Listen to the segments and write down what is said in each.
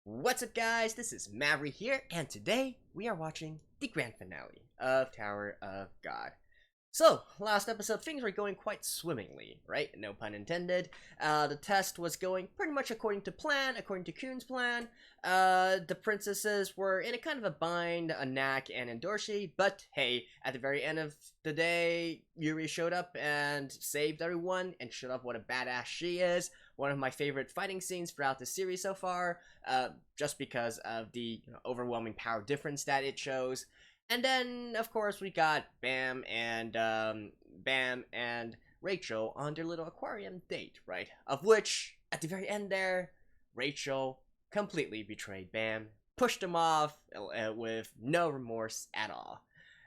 What's up, guys? This is Maverick here, and today we are watching the grand finale of Tower of God. So, last episode, things were going quite swimmingly, right? No pun intended. The test was going pretty much according to plan, according to Kuhn's plan. The princesses were in a kind of a bind, Anak and Endorshi, but hey, at the very end of the day, Yuri showed up and saved everyone and showed off what a badass she is. One of my favorite fighting scenes throughout the series so far, just because of the overwhelming power difference that it shows. And then, of course, we got Bam and Rachel on their little aquarium date, right? Of which, at the very end there, Rachel completely betrayed Bam, pushed him off with no remorse at all.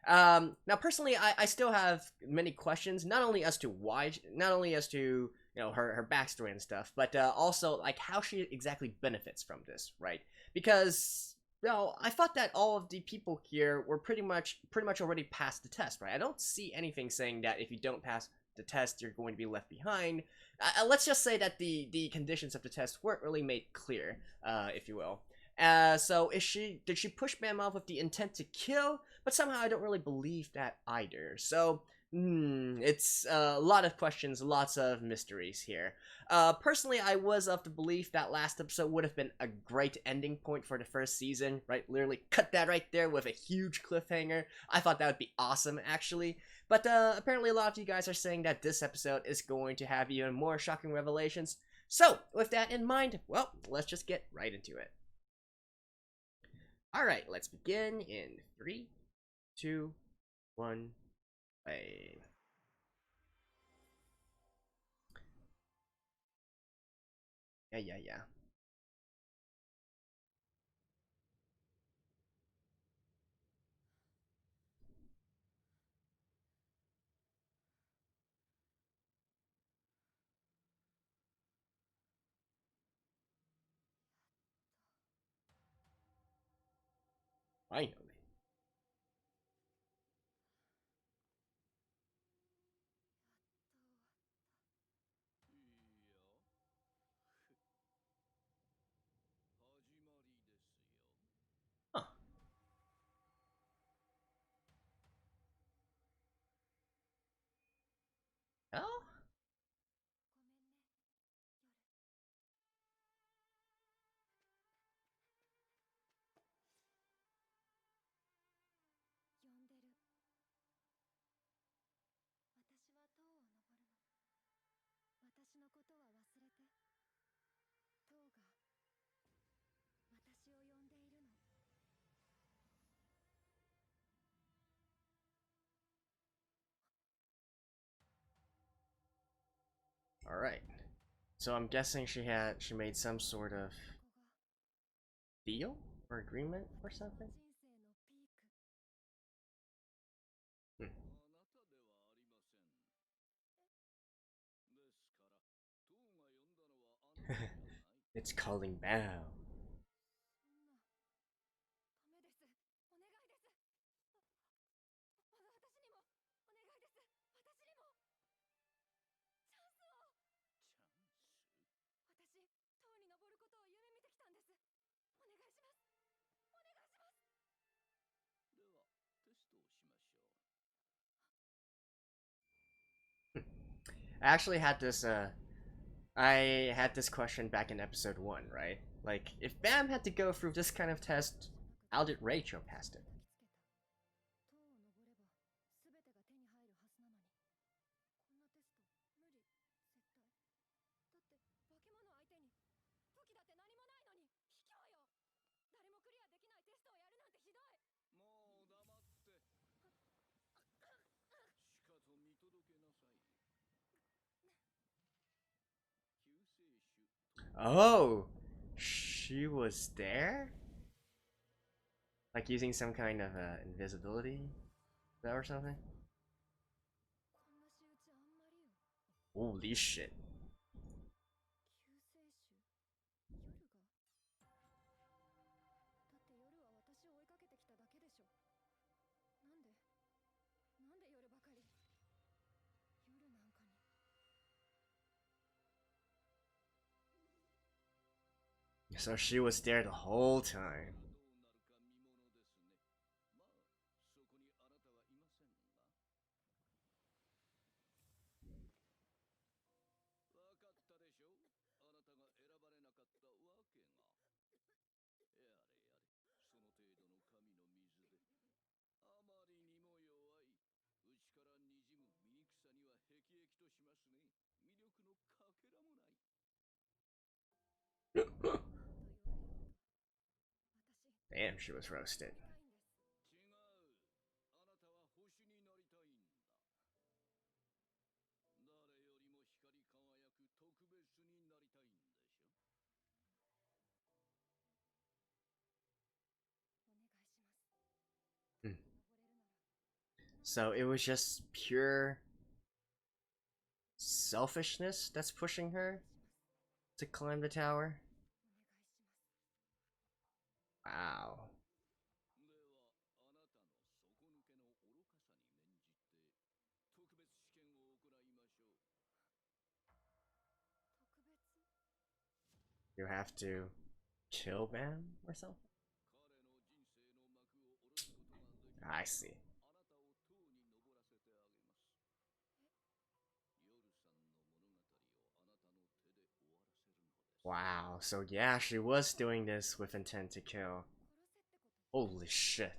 Now, personally, I still have many questions, not only as to why, not only as to her backstory and stuff, but also like how she exactly benefits from this, right? Because I thought that all of the people here were pretty much already past the test, right? I don't see anything saying that if you don't pass the test, you're going to be left behind. Let's just say that the conditions of the test weren't really made clear, if you will. So did she push Bam off with the intent to kill? But somehow I don't really believe that either. So it's a lot of questions, lots of mysteries here. Personally, I was of the belief that last episode would have been a great ending point for the first season, right? Literally cut that right there with a huge cliffhanger. I thought that would be awesome, actually. But apparently a lot of you guys are saying that this episode is going to have even more shocking revelations. So, with that in mind, well, let's just get right into it. Alright, let's begin in 3, 2, 1, play. Yeah. Finally. Huh. Oh? Alright. So I'm guessing she made some sort of deal or agreement or something? Hmm. It's calling Bao. I actually had this I had this question back in episode 1, right? Like, if Bam had to go through this kind of test, how did Rachel pass it? Oh, she was there? Like using some kind of invisibility or something? Holy shit. So she was there the whole time. Damn, she was roasted. Mm. So it was just pure selfishness that's pushing her to climb the tower? Wow. You have to kill Bam or something? I see. Wow, so yeah, she was doing this with intent to kill. Holy shit.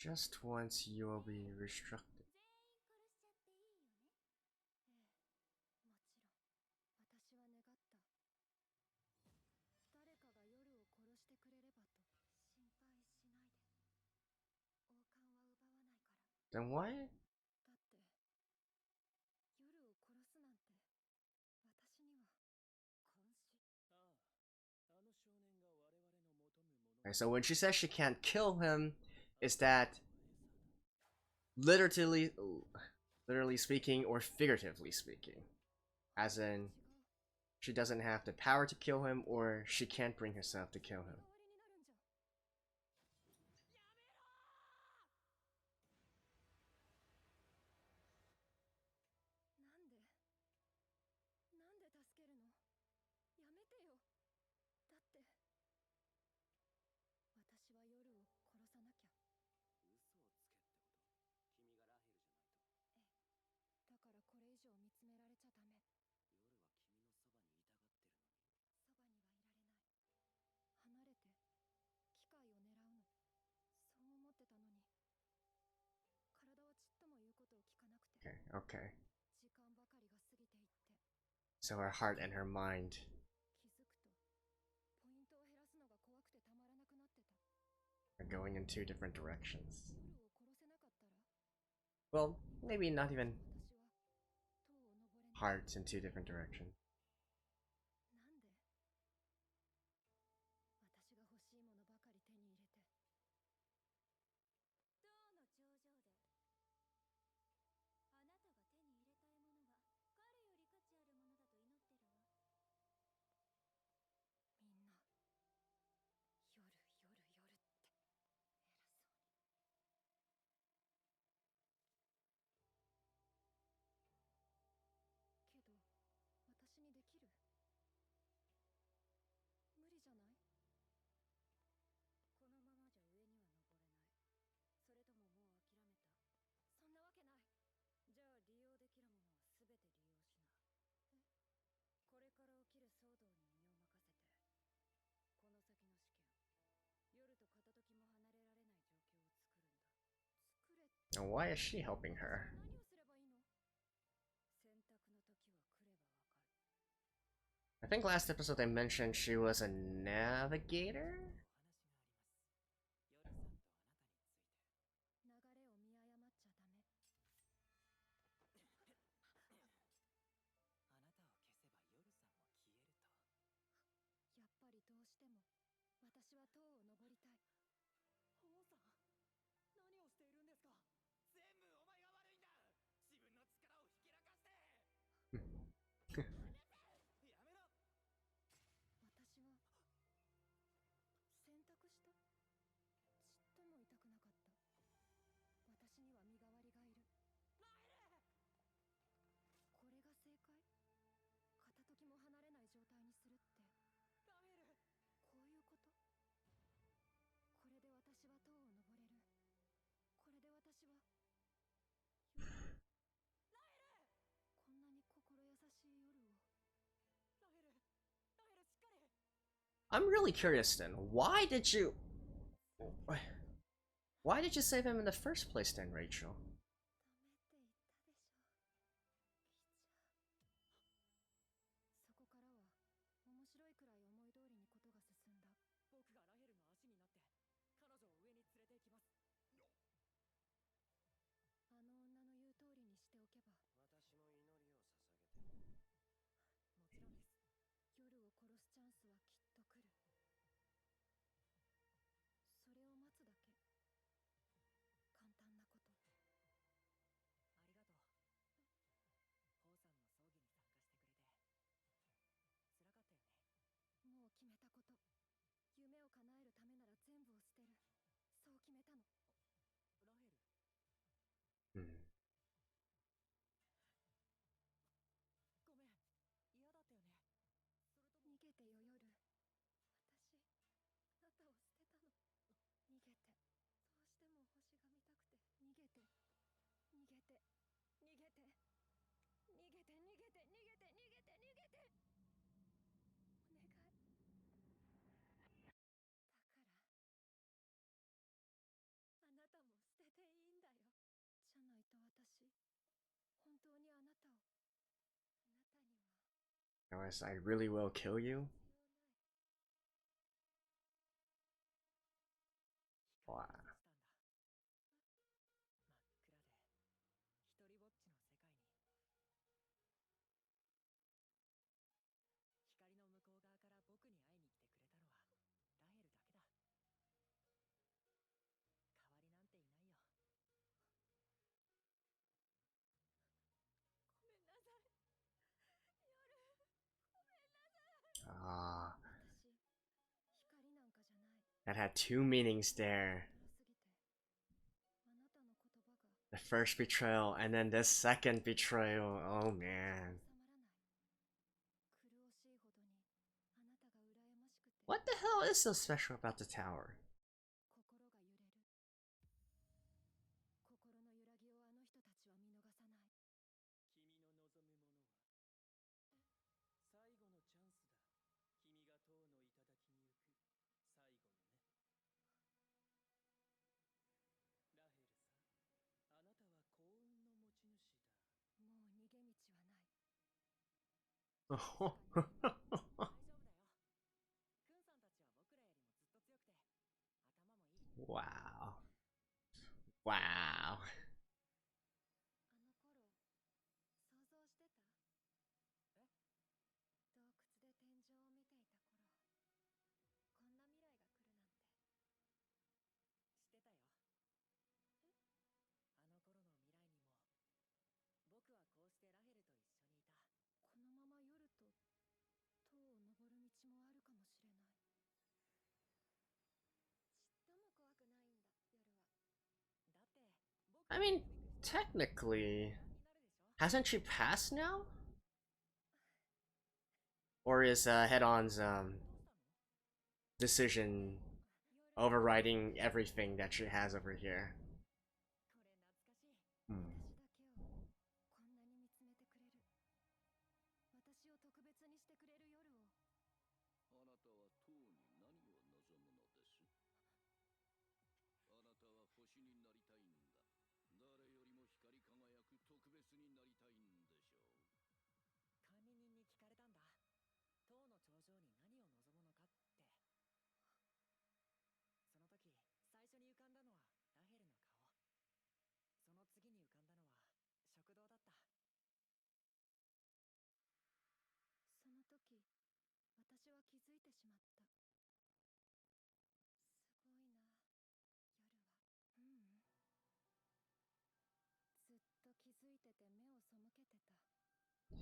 Just once you will be restricted. Then why? Okay, so when she says she can't kill him, is that literally, literally speaking or figuratively speaking? As in, she doesn't have the power to kill him, or she can't bring herself to kill him. Okay, okay. So her heart and her mind are going in two different directions. Well, maybe not even hearts in two different directions. And why is she helping her? I think last episode they mentioned she was a navigator? I'm really curious then. Why did you save him in the first place then, Rachel? Hmm. Otherwise, I really will kill you. Wow. Ah, that had two meanings there. The first betrayal and then the second betrayal. Oh man. What the hell is so special about the tower? Wow. Wow. I mean, technically, hasn't she passed now? Or is Head-On's decision overriding everything that she has over here? Hmm.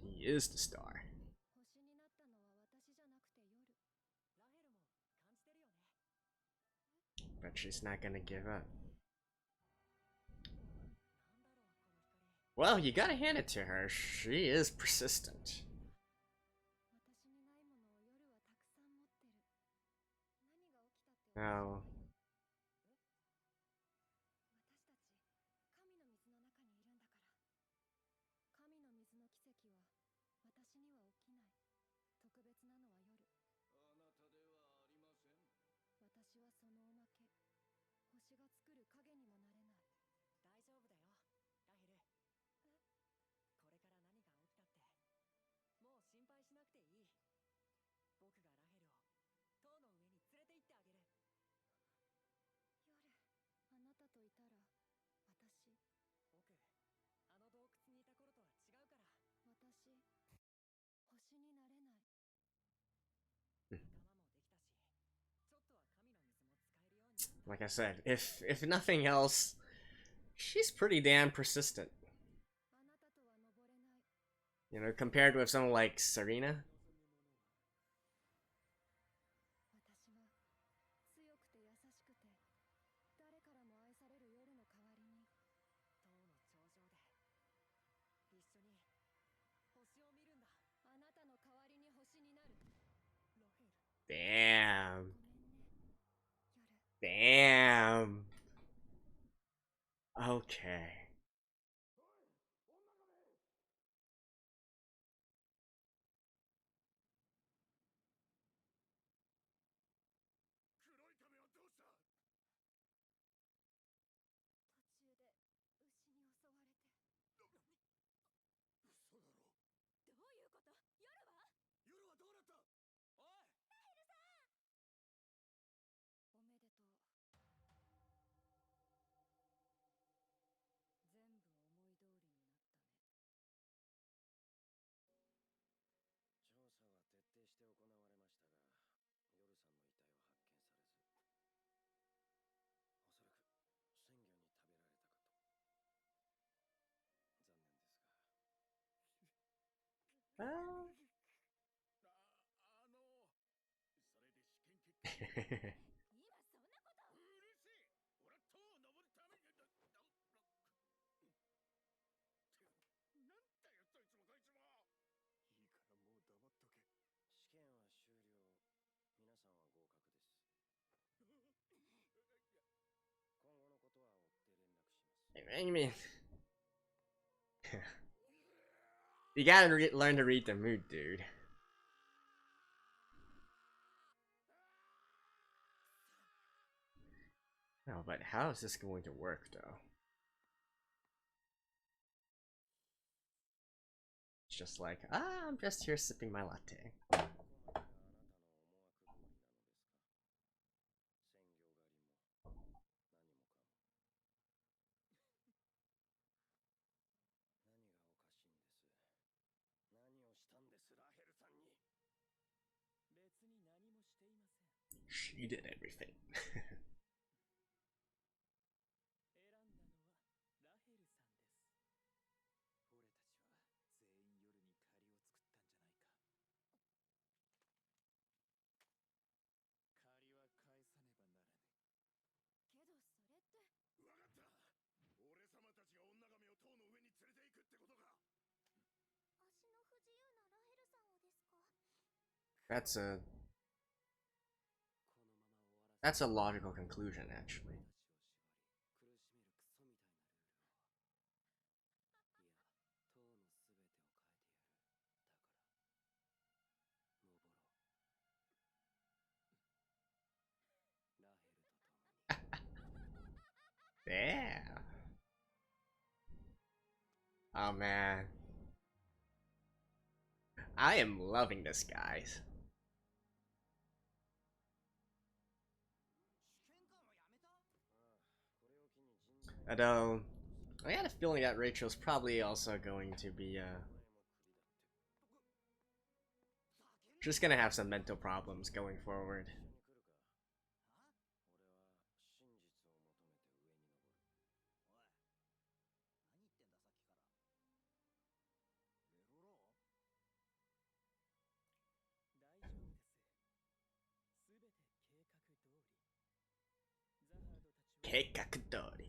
He is the star. But she's not gonna give up. Well, you gotta hand it to her. She is persistent. Now, Like I said, if nothing else, she's pretty damn persistent. You know, compared with someone like Serena. Damn. Damn. Okay. I mean, you gotta learn to read the mood, dude. No, but how is this going to work, though? It's just like, I'm just here sipping my latte. She did everything. That's a That's a logical conclusion, actually. Yeah. Oh man. I am loving this, guys. Although, I had a feeling that Rachel's probably also going to be, just gonna have some mental problems going forward. Keikakudori.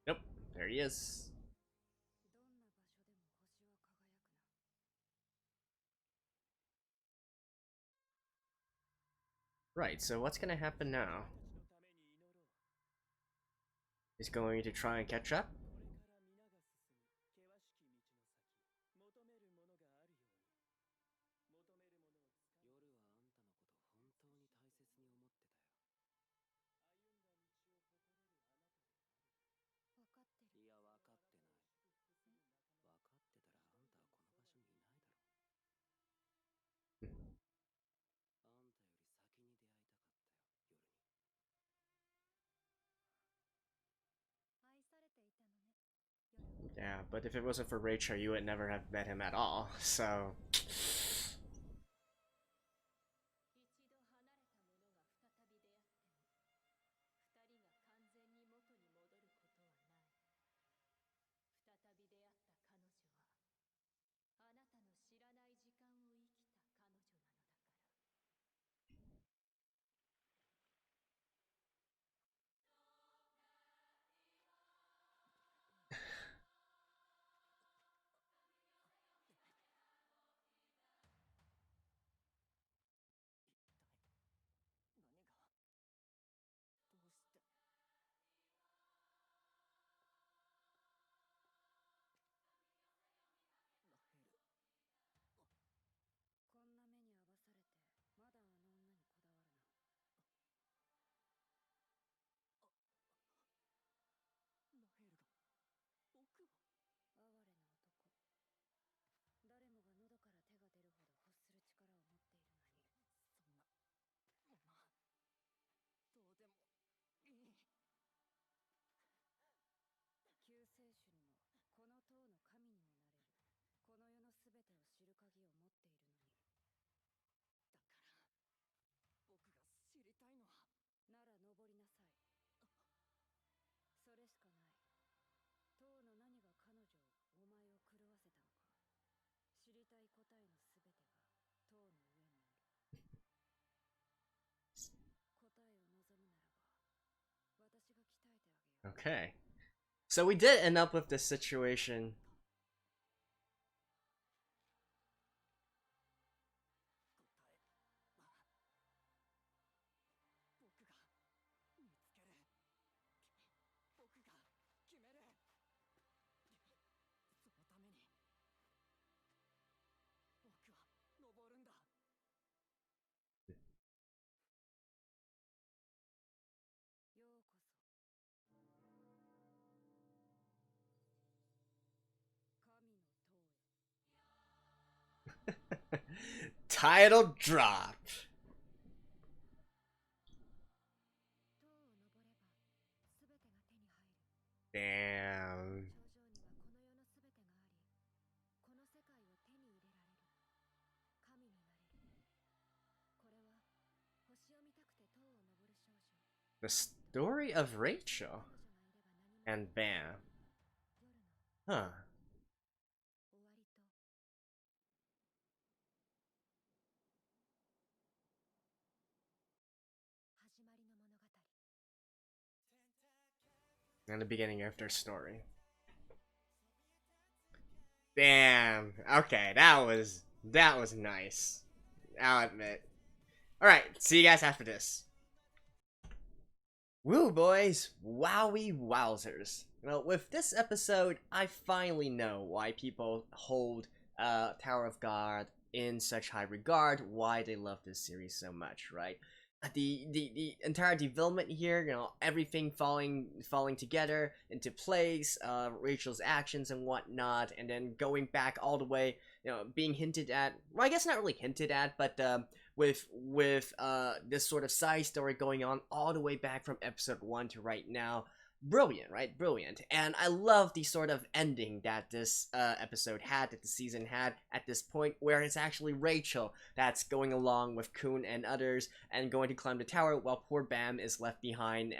Nope, there he is. Right, so what's gonna happen now? He's going to try and catch up? Yeah, but if it wasn't for Rachel, you would never have met him at all, so... Okay. So we did end up with this situation. Title drop. Damn. The story of Rachel and Bam. Huh. And the beginning of their story. Damn. Okay, that was nice. I'll admit. Alright, see you guys after this. Woo, boys! Wowie wowzers. Well, with this episode, I finally know why people hold Tower of God in such high regard, why they love this series so much, right? The entire development here, everything falling together into place, Rachel's actions and whatnot, and then going back all the way, being hinted at. Well, I guess not really hinted at, but with this sort of side story going on all the way back from episode 1 to right now. Brilliant, right? Brilliant. And I love the sort of ending that this episode had, that the season had at this point, where it's actually Rachel that's going along with Kun and others and going to climb the tower while poor Bam is left behind,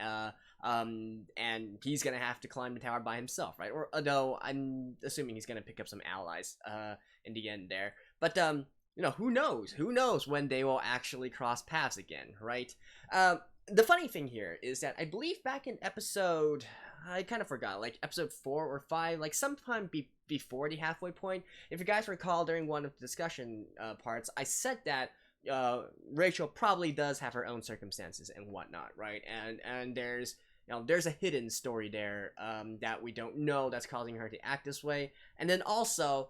and he's gonna have to climb the tower by himself, right? Or although I'm assuming he's gonna pick up some allies in the end there. But who knows? Who knows when they will actually cross paths again, right? The funny thing here is that I believe back in episode, I kind of forgot, like episode 4 or 5, like sometime before the halfway point, if you guys recall during one of the discussion parts, I said that Rachel probably does have her own circumstances and whatnot, right? And there's there's a hidden story there that we don't know that's causing her to act this way, and then also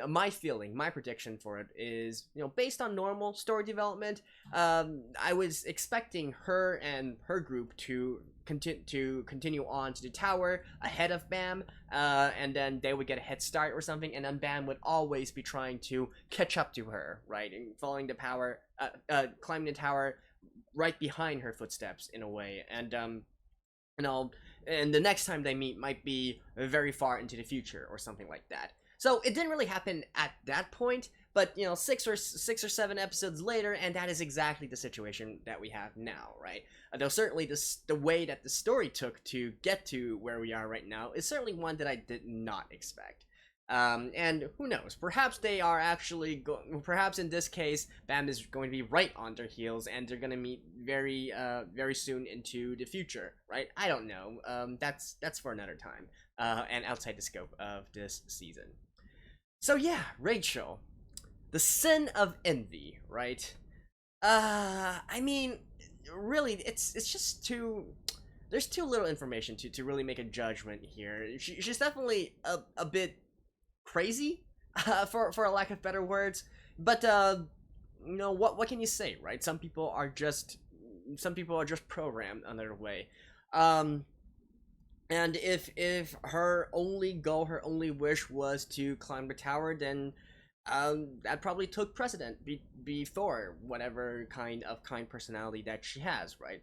my prediction for it is, based on normal story development, I was expecting her and her group to continue on to the tower ahead of Bam, and then they would get a head start or something, and then Bam would always be trying to catch up to her, right, and following the power, climbing the tower right behind her footsteps in a way, and and the next time they meet might be very far into the future or something like that. So it didn't really happen at that point, but 6 or 7 episodes later, and that is exactly the situation that we have now, right? Though certainly the way that the story took to get to where we are right now is certainly one that I did not expect. And who knows? Perhaps they are actually perhaps in this case, Bam is going to be right on their heels, and they're going to meet very soon into the future, right? I don't know. That's for another time, and outside the scope of this season. So yeah, Rachel, the sin of envy, right? I mean, really, it's just too. There's too little information to really make a judgment here. She's definitely a bit crazy, for a lack of better words. But what can you say, right? Some people are just programmed another way. And if her only goal, her only wish was to climb the tower, then that probably took precedent before whatever kind personality that she has, right?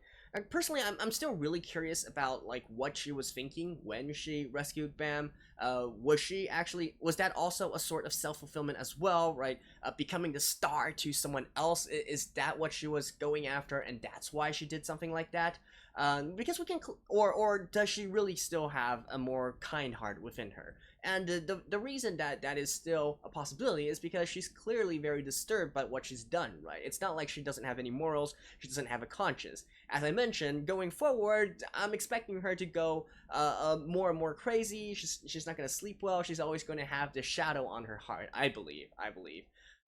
Personally, I'm still really curious about like what she was thinking when she rescued Bam. Was that also a sort of self-fulfillment as well, right? Becoming the star to someone else, is that what she was going after, and that's why she did something like that? Because we can, or does she really still have a more kind heart within her? And the reason that that is still a possibility is because she's clearly very disturbed by what she's done, right? It's not like she doesn't have any morals, she doesn't have a conscience. As I mentioned, going forward, I'm expecting her to go more and more crazy. She's not gonna sleep well. She's always going to have this shadow on her heart. I believe.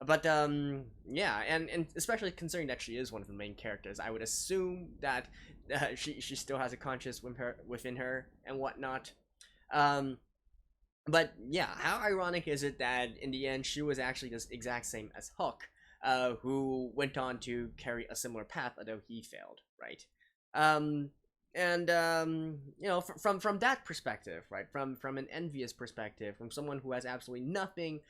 But yeah, and especially considering that she is one of the main characters, I would assume that she still has a conscience within her and whatnot. Um, but yeah, how ironic is it that in the end she was actually the exact same as Hook, who went on to carry a similar path, although he failed, right? Um, and you know, from that perspective, right, from an envious perspective, from someone who has absolutely nothing,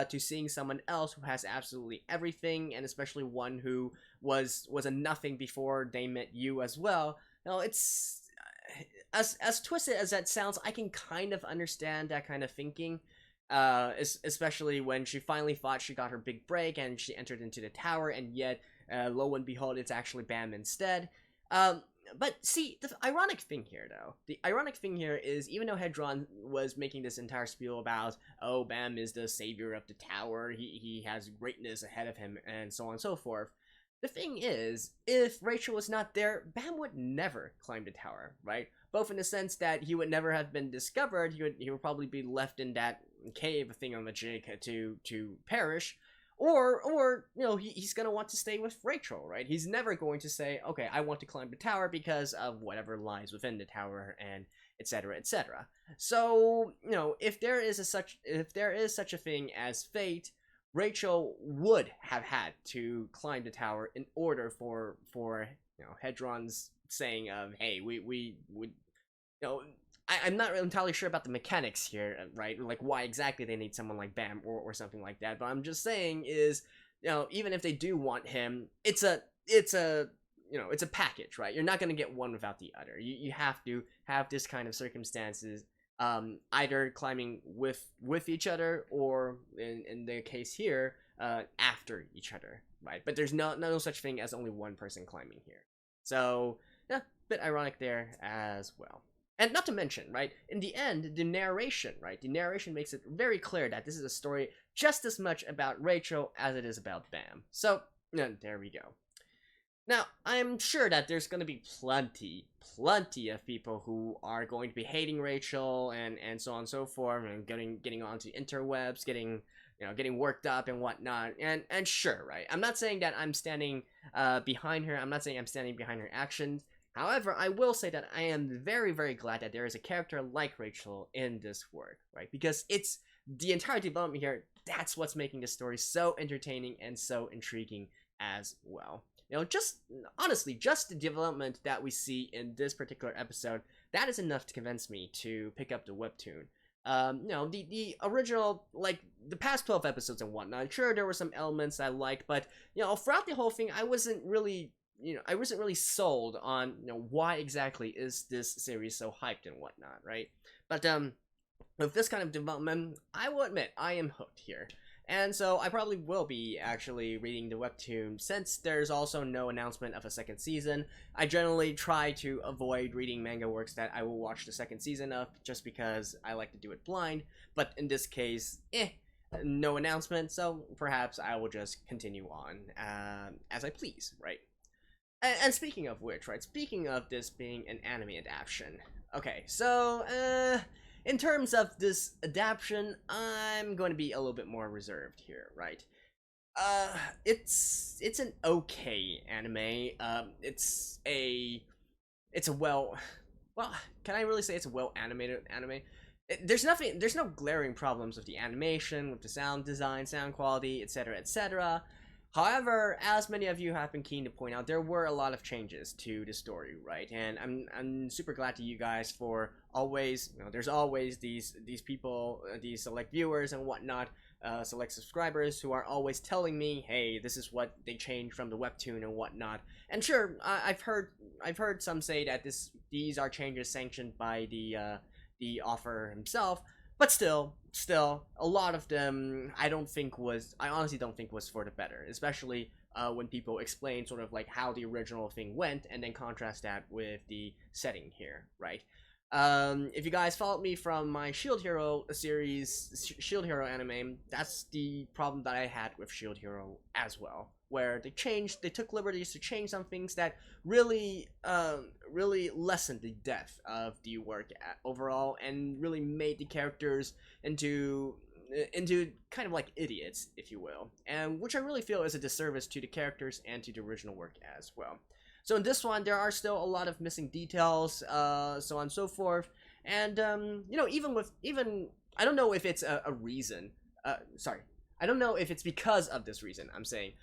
to seeing someone else who has absolutely everything, and especially one who was a nothing before they met you as well. You know, it's as twisted as that sounds, I can kind of understand that kind of thinking. Especially when she finally thought she got her big break and she entered into the tower, and yet, lo and behold, it's actually Bam instead. But see, the ironic thing here, though, the ironic thing here is, even though Hedron was making this entire spiel about, oh, Bam is the savior of the tower, he has greatness ahead of him, and so on and so forth, the thing is, if Rachel was not there, Bam would never climb the tower, right? Both in the sense that he would never have been discovered, he would probably be left in that cave thingamajig to perish, or you know, he's gonna want to stay with Rachel, right? He's never going to say, okay, I want to climb the tower because of whatever lies within the tower, and etc., etc. So, you know, if there is such a thing as fate, Rachel would have had to climb the tower in order for you know, Hedron's saying of, hey, we would, you know, I'm not really entirely sure about the mechanics here, right? Like why exactly they need someone like Bam or something like that. But I'm just saying is, you know, even if they do want him, it's a you know, it's a package, right? You're not gonna get one without the other. You have to have this kind of circumstances, either climbing with each other, or in the case here, after each other, right? But there's no such thing as only one person climbing here. So yeah, bit ironic there as well. And not to mention, right, in the end, the narration, right, the narration makes it very clear that this is a story just as much about Rachel as it is about Bam. So, there we go. Now, I'm sure that there's going to be plenty of people who are going to be hating Rachel and so on and so forth, and getting onto interwebs, getting worked up and whatnot. And sure, right, I'm not saying that I'm standing behind her. I'm not saying I'm standing behind her actions. However, I will say that I am very, very glad that there is a character like Rachel in this work, right? Because it's the entire development here, that's what's making the story so entertaining and so intriguing as well. You know, just honestly, just the development that we see in this particular episode, that is enough to convince me to pick up the webtoon. You know, the original, like, the past 12 episodes and whatnot, sure, there were some elements I liked, but, you know, throughout the whole thing, I wasn't really sold on, you know, why exactly is this series so hyped and whatnot, right? But with this kind of development, I will admit I am hooked here, and so I probably will be actually reading the webtoon. Since there's also no announcement of a second season, I generally try to avoid reading manga works that I will watch the second season of, just because I like to do it blind. But in this case, no announcement, so perhaps I will just continue on as I please, right? And speaking of which, right, speaking of this being an anime adaptation, okay, so, in terms of this adaptation, I'm going to be a little bit more reserved here, right? It's an okay anime. It's a well, can I really say it's a well animated anime? There's no glaring problems with the animation, with the sound design, sound quality, etc., etc. However, as many of you have been keen to point out, there were a lot of changes to the story, right? And I'm super glad to you guys for always, there's always these people, these select viewers and whatnot, select subscribers who are always telling me, hey, this is what they changed from the webtoon and whatnot. And sure, I've heard some say that these are changes sanctioned by the author himself. But still, a lot of them I honestly don't think was for the better, especially when people explain sort of like how the original thing went and then contrast that with the setting here, right? If you guys followed me from my Shield Hero series, Shield Hero anime, that's the problem that I had with Shield Hero as well, where they took liberties to change some things that really lessened the depth of the work overall, and really made the characters into kind of like idiots, if you will, and which I really feel is a disservice to the characters and to the original work as well. So in this one, there are still a lot of missing details, so on and so forth, and even I don't know if it's a reason. Sorry, I don't know if it's because of this reason. I'm saying,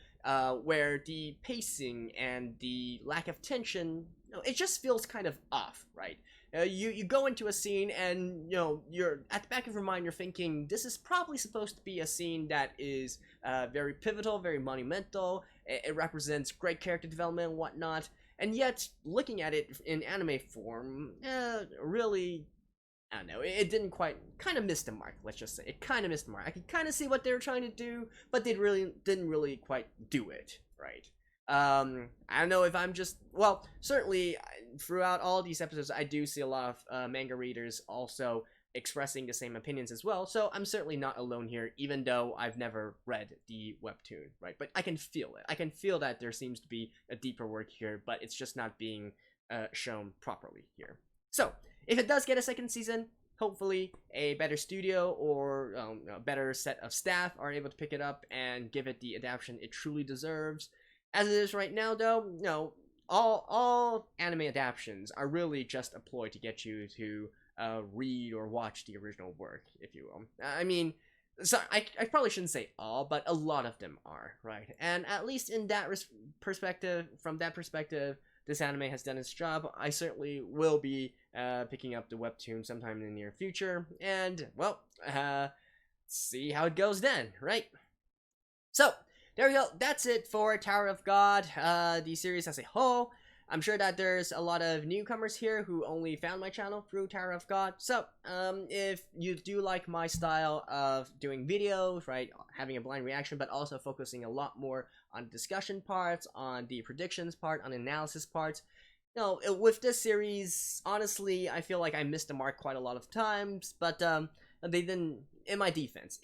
where the pacing and the lack of tension, it just feels kind of off, right? You go into a scene and you're at the back of your mind, you're thinking this is probably supposed to be a scene that is very pivotal, very monumental. It represents great character development and whatnot, and yet looking at it in anime form, really, I don't know, it didn't quite, kind of missed the mark, let's just say. It kind of missed the mark. I could kind of see what they were trying to do, but they didn't really quite do it, right? I don't know if I'm just, well, certainly throughout all these episodes, I do see a lot of manga readers also expressing the same opinions as well, so I'm certainly not alone here, even though I've never read the webtoon, right? But I can feel it. I can feel that there seems to be a deeper work here, but it's just not being shown properly here. So, if it does get a second season, hopefully a better studio or a better set of staff are able to pick it up and give it the adaptation it truly deserves. As it is right now, though, all anime adaptations are really just a ploy to get you to read or watch the original work, if you will. I mean, so I probably shouldn't say all, but a lot of them are, right? And at least in that perspective, from that perspective, this anime has done its job. I certainly will be picking up the webtoon sometime in the near future, and, well, see how it goes then, right? So, there we go. That's it for Tower of God, the series as a whole. I'm sure that there's a lot of newcomers here who only found my channel through Tower of God. So, if you do like my style of doing videos, right, having a blind reaction, but also focusing a lot more on discussion parts, on the predictions part, on analysis parts, with this series, honestly, I feel like I missed the mark quite a lot of times, but they didn't, in my defense,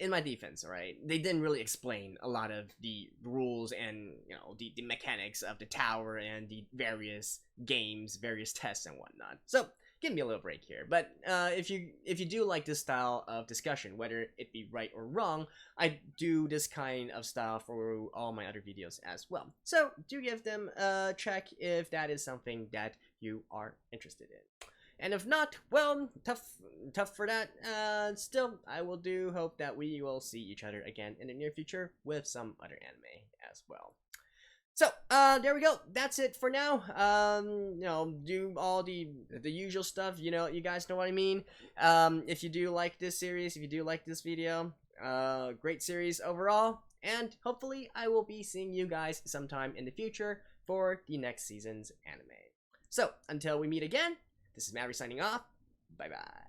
right, they didn't really explain a lot of the rules and, the mechanics of the tower and the various games, various tests and whatnot. So, give me a little break here. But if you do like this style of discussion, whether it be right or wrong, I do this kind of style for all my other videos as well. So, do give them a check if that is something that you are interested in. And if not, well, tough for that. Still, I do hope that we will see each other again in the near future with some other anime as well. So, there we go. That's it for now. Do all the usual stuff. You guys know what I mean. If you do like this series, if you do like this video, great series overall. And hopefully, I will be seeing you guys sometime in the future for the next season's anime. So, until we meet again, this is Maverick signing off. Bye-bye.